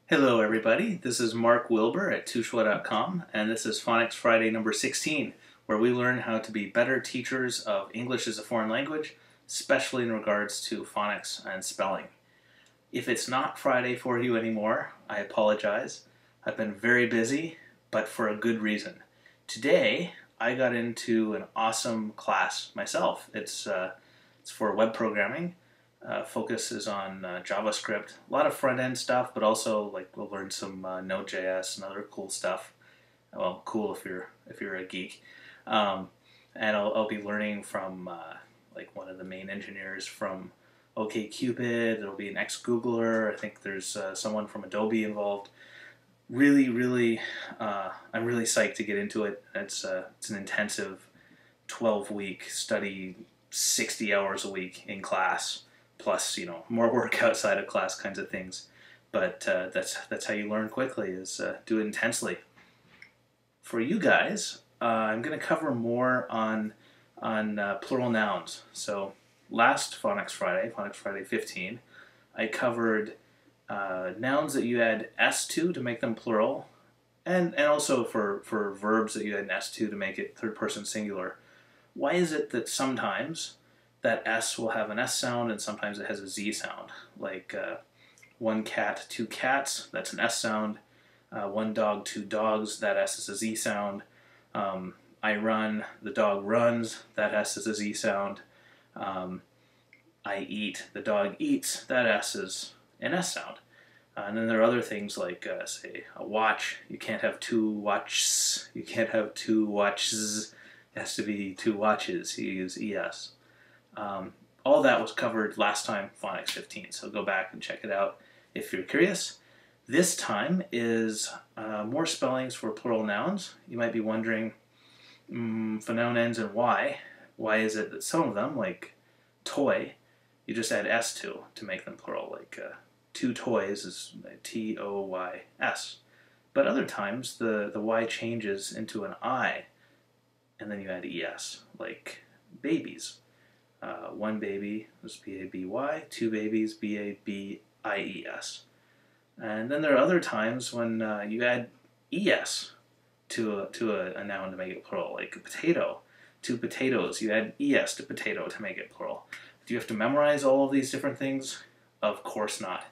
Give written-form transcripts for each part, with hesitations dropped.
Hello everybody, this is Mark Wilbur at touchwa.com and this is Phonics Friday number 16, where we learn how to be better teachers of English as a foreign language, especially in regards to phonics and spelling. If it's not Friday for you anymore, I apologize. I've been very busy, but for a good reason. Today, I got into an awesome class myself. It's for web programming. Focus is on JavaScript, a lot of front-end stuff, but also we'll learn some Node.js and other cool stuff. Well, cool if you're a geek. And I'll be learning from one of the main engineers from OkCupid. There'll be an ex-Googler. I think there's someone from Adobe involved. Really, I'm really psyched to get into it. It's an intensive 12-week study, 60 hours a week in class, plus more work outside of class kinds of things. But that's how you learn quickly, is do it intensely. For you guys, I'm going to cover more on plural nouns. So last Phonics Friday 15, I covered nouns that you add s to make them plural, and also for verbs that you add an s to make it third person singular. Why is it that sometimes that s will have an s sound and sometimes it has a z sound? Like one cat, two cats, that's an s sound. One dog, two dogs, that s is a z sound. I run, the dog runs, that s is a z sound. I eat, the dog eats, that s is an s sound. And then there are other things like, say, a watch. You can't have two watches. You can't have two watches. It has to be two watches. You use es. All that was covered last time, Phonics 15, so go back and check it out if you're curious. This time is more spellings for plural nouns. You might be wondering, for noun ends in y, why is it that some of them, like toy, you just add s to make them plural? Like two toys is T-O-Y-S. But other times the y changes into an I, and then you add es, like babies. One baby is B-A-B-Y, two babies, B-A-B-I-E-S. And then there are other times when you add es to a noun to make it plural, like a potato. Two potatoes, you add es to potato to make it plural. Do you have to memorize all of these different things? Of course not.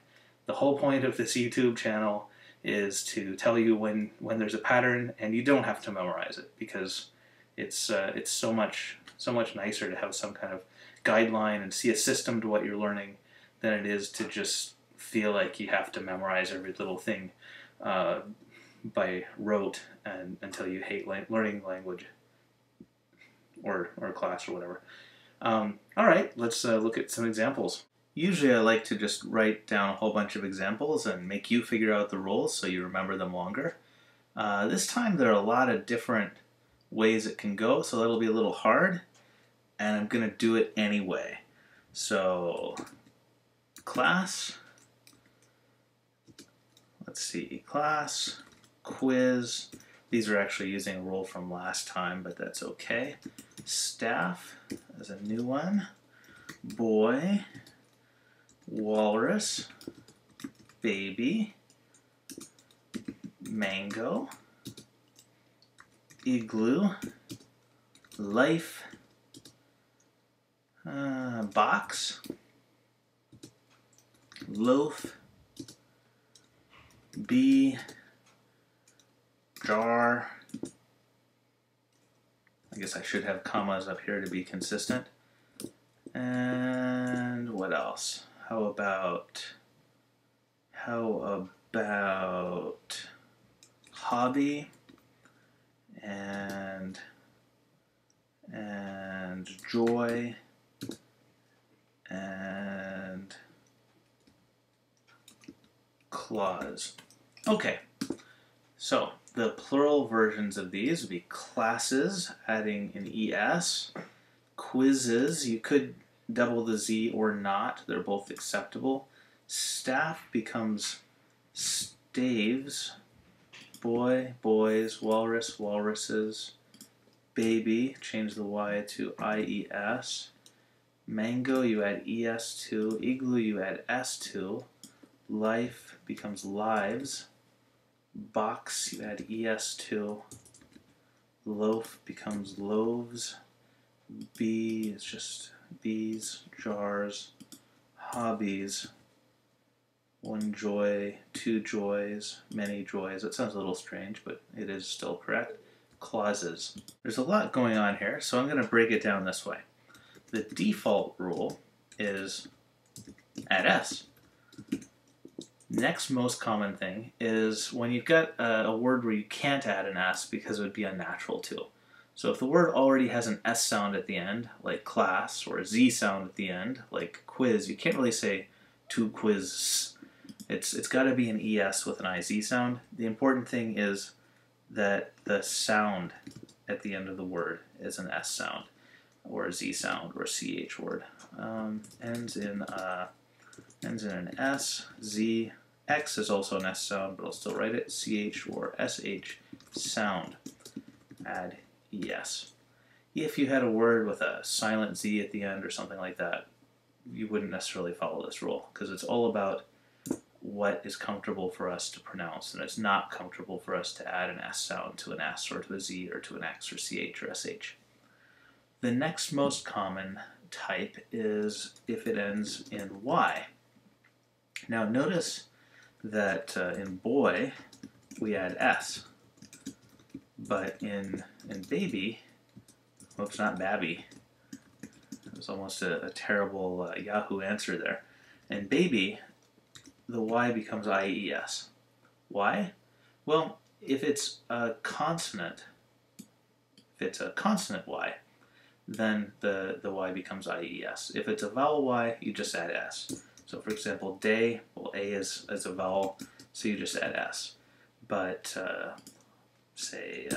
The whole point of this YouTube channel is to tell you when there's a pattern, and you don't have to memorize it, because it's so much nicer to have some kind of guideline and see a system to what you're learning than it is to just feel like you have to memorize every little thing by rote and until you hate learning language or class or whatever. All right, let's look at some examples. Usually I like to just write down a whole bunch of examples and make you figure out the rules so you remember them longer. This time there are a lot of different ways it can go, so that'll be a little hard, and I'm going to do it anyway. So, class, let's see, class, quiz. These are actually using a rule from last time, but that's okay. Staff is a new one. Boy, walrus, baby, mango, igloo, life, box, loaf, bee, jar. I guess I should have commas up here to be consistent. And what else? How about hobby and joy and clause. Okay, so the plural versions of these would be classes, adding an es, quizzes, you could double the z or not, they're both acceptable. Staff becomes staves, boy, boys, walrus, walruses, baby, change the y to ies, mango you add es to, igloo you add s to, Life becomes lives. Box, you add es to. Loaf becomes loaves. Bee is just bees. Jars. Hobbies. One joy, two joys, many joys. It sounds a little strange, but it is still correct. Clauses. There's a lot going on here, so I'm going to break it down this way. The default rule is add s. Next most common thing is when you've got a word where you can't add an s because it would be unnatural to. So if the word already has an s sound at the end, like class, or a z sound at the end, like quiz, you can't really say to quiz. It's got to be an es with an iz sound. The important thing is that the sound at the end of the word is an s sound, or a z sound, or a ch word. Ends in an s, z. X is also an s sound, but I'll still write it ch or sh sound. Add es. If you had a word with a silent z at the end or something like that, you wouldn't necessarily follow this rule, because it's all about what is comfortable for us to pronounce, and it's not comfortable for us to add an s sound to an s or to a z or to an x or ch or sh. The next most common type is if it ends in y. Now notice that in boy we add s, but in baby, oops, not babby, it was almost a terrible Yahoo answer there. In baby, the y becomes ies. Why? Well, if it's a consonant, y, then the y becomes ies. If it's a vowel y, you just add s. So for example, day, well, a is a vowel, so you just add s. But say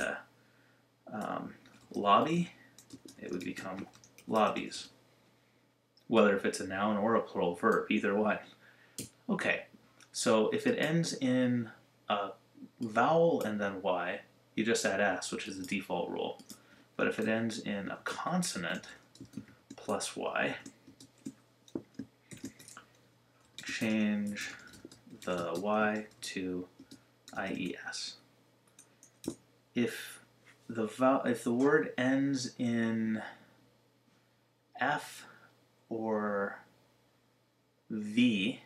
lobby, it would become lobbies. Whether if it's a noun or a plural verb, either one. Okay, so if it ends in a vowel and then y, you just add s, which is the default rule. But if it ends in a consonant plus y, change the y to ies. If the word ends in f or v,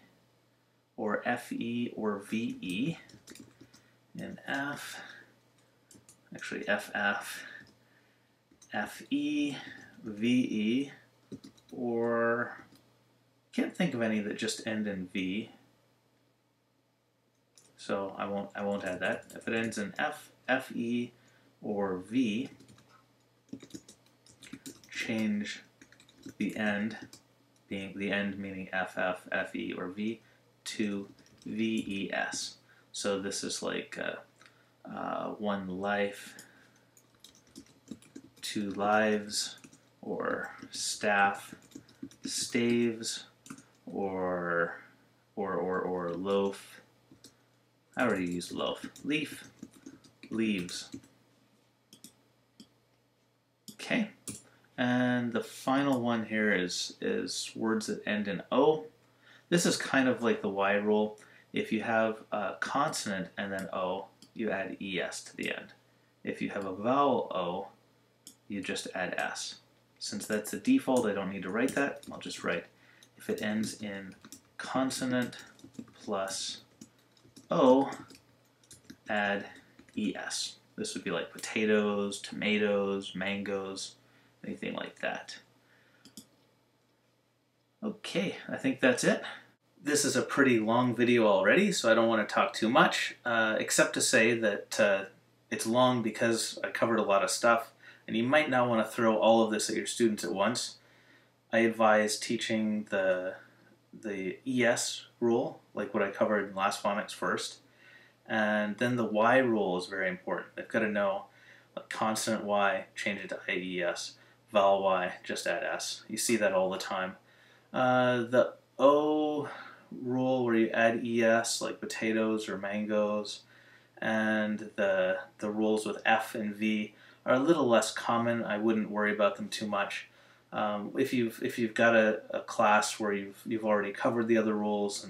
or fe or ve, in f, actually ff, fe, ve, or can't think of any that just end in v, so I won't add that. If it ends in f, fe, or v, change the end, being the end meaning ff, fe, or v, to ves. So this is like one life, two lives, or staff, staves, or loaf. I already used loaf. Leaf, leaves. Okay, and the final one here is words that end in o. This is kind of like the y rule. If you have a consonant and then o, you add es to the end. If you have a vowel o, you just add s. Since that's the default, I don't need to write that. I'll just write if it ends in consonant plus o, add es. This would be like potatoes, tomatoes, mangoes, anything like that. Okay, I think that's it. This is a pretty long video already, so I don't want to talk too much, except to say that it's long because I covered a lot of stuff, and you might not want to throw all of this at your students at once. I advise teaching the ES rule, like what I covered in last phonics first, and then the Y rule is very important. They've got to know a consonant Y, change it to IES, vowel Y, just add S. You see that all the time. The O rule where you add ES, like potatoes or mangoes, and the rules with F and V are a little less common. I wouldn't worry about them too much. If you've got a class where you've already covered the other rules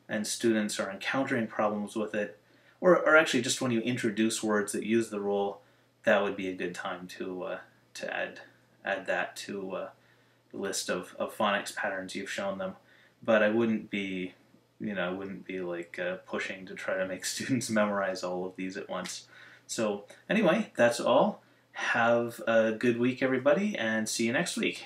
and students are encountering problems with it, or actually just when you introduce words that use the rule, that would be a good time to add that to the list of phonics patterns you've shown them. But I wouldn't be, I wouldn't be like pushing to try to make students memorize all of these at once. So anyway, that's all. Have a good week, everybody, and see you next week.